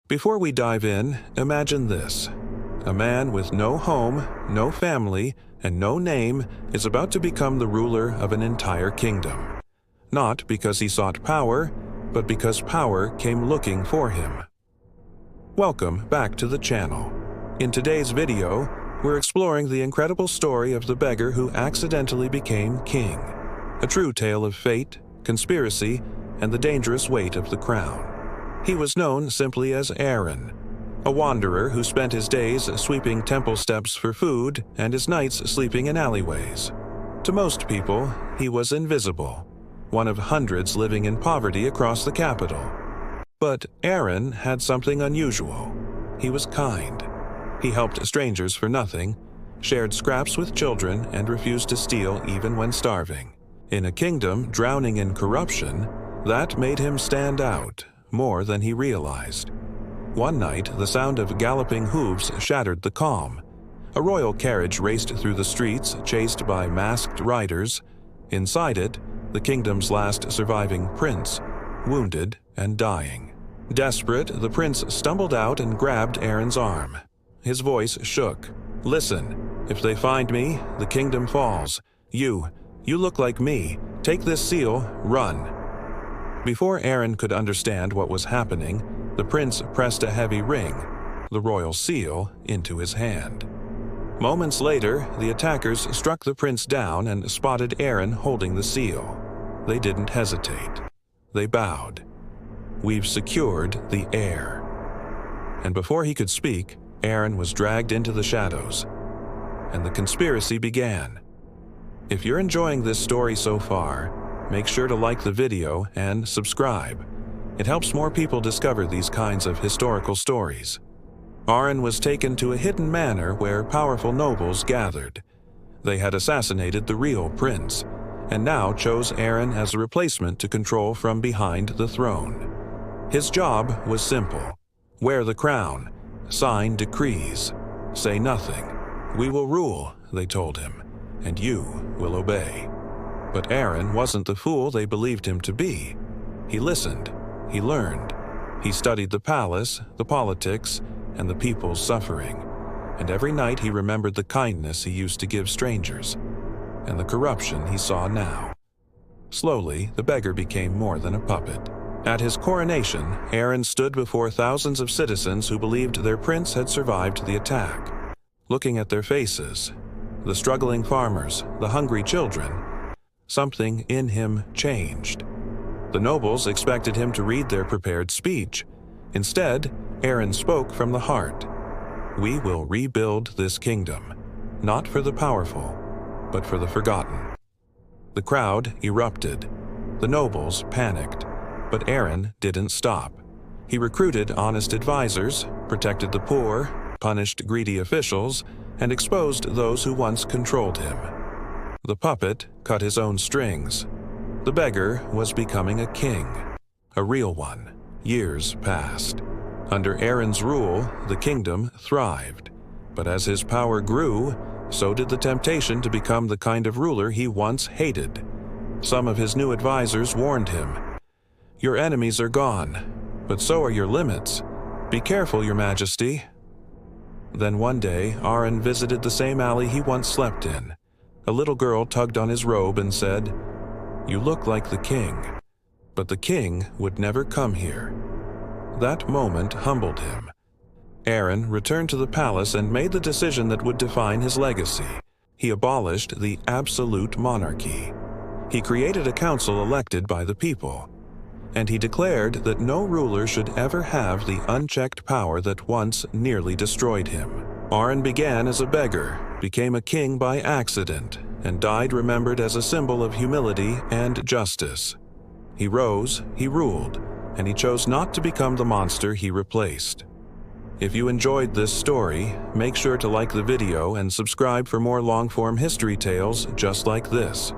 Before we dive in, imagine this. A man with no home, no family, and no name is about to become the ruler of an entire kingdom. Not because he sought power, but because power came looking for him. Welcome back to the channel. In today's video, we're exploring the incredible story of the beggar who accidentally became king. A true tale of fate, conspiracy, and the dangerous weight of the crown. He was known simply as Aaron, a wanderer who spent his days sweeping temple steps for food and his nights sleeping in alleyways. To most people, he was invisible, one of hundreds living in poverty across the capital. But Aaron had something unusual. He was kind. He helped strangers for nothing, shared scraps with children, and refused to steal even when starving. In a kingdom drowning in corruption, that made him stand out more than he realized. One night, the sound of galloping hooves shattered the calm. A royal carriage raced through the streets, chased by masked riders. Inside it, the kingdom's last surviving prince, wounded and dying. Desperate, the prince stumbled out and grabbed Aaron's arm. His voice shook. "Listen, if they find me, the kingdom falls. You look like me. Take this seal, run." Before Aaron could understand what was happening, the prince pressed a heavy ring, the royal seal, into his hand. Moments later, the attackers struck the prince down and spotted Aaron holding the seal. They didn't hesitate. They bowed. "We've secured the heir." And before he could speak, Aaron was dragged into the shadows, and the conspiracy began. If you're enjoying this story so far, make sure to like the video and subscribe. It helps more people discover these kinds of historical stories. Aaron was taken to a hidden manor where powerful nobles gathered. They had assassinated the real prince, and now chose Aaron as a replacement to control from behind the throne. His job was simple: wear the crown, sign decrees, say nothing. "We will rule," they told him, "and you will obey." But Aaron wasn't the fool they believed him to be. He listened, he learned, he studied the palace, the politics, and the people's suffering. And every night he remembered the kindness he used to give strangers, and the corruption he saw now. Slowly, the beggar became more than a puppet. At his coronation, Aaron stood before thousands of citizens who believed their prince had survived the attack. Looking at their faces, the struggling farmers, the hungry children, something in him changed. The nobles expected him to read their prepared speech. Instead, Aaron spoke from the heart. "We will rebuild this kingdom, not for the powerful, but for the forgotten." The crowd erupted. The nobles panicked, but Aaron didn't stop. He recruited honest advisors, protected the poor, punished greedy officials, and exposed those who once controlled him. The puppet cut his own strings. The beggar was becoming a king, a real one. Years passed. Under Aaron's rule, the kingdom thrived. But as his power grew, so did the temptation to become the kind of ruler he once hated. Some of his new advisors warned him, "Your enemies are gone, but so are your limits. Be careful, Your Majesty." Then one day, Aaron visited the same alley he once slept in. A little girl tugged on his robe and said, "You look like the king." But the king would never come here. That moment humbled him. Aaron returned to the palace and made the decision that would define his legacy. He abolished the absolute monarchy. He created a council elected by the people. And he declared that no ruler should ever have the unchecked power that once nearly destroyed him. Aaron began as a beggar, became a king by accident, and died remembered as a symbol of humility and justice. He rose, he ruled, and he chose not to become the monster he replaced. If you enjoyed this story, make sure to like the video and subscribe for more long-form history tales just like this.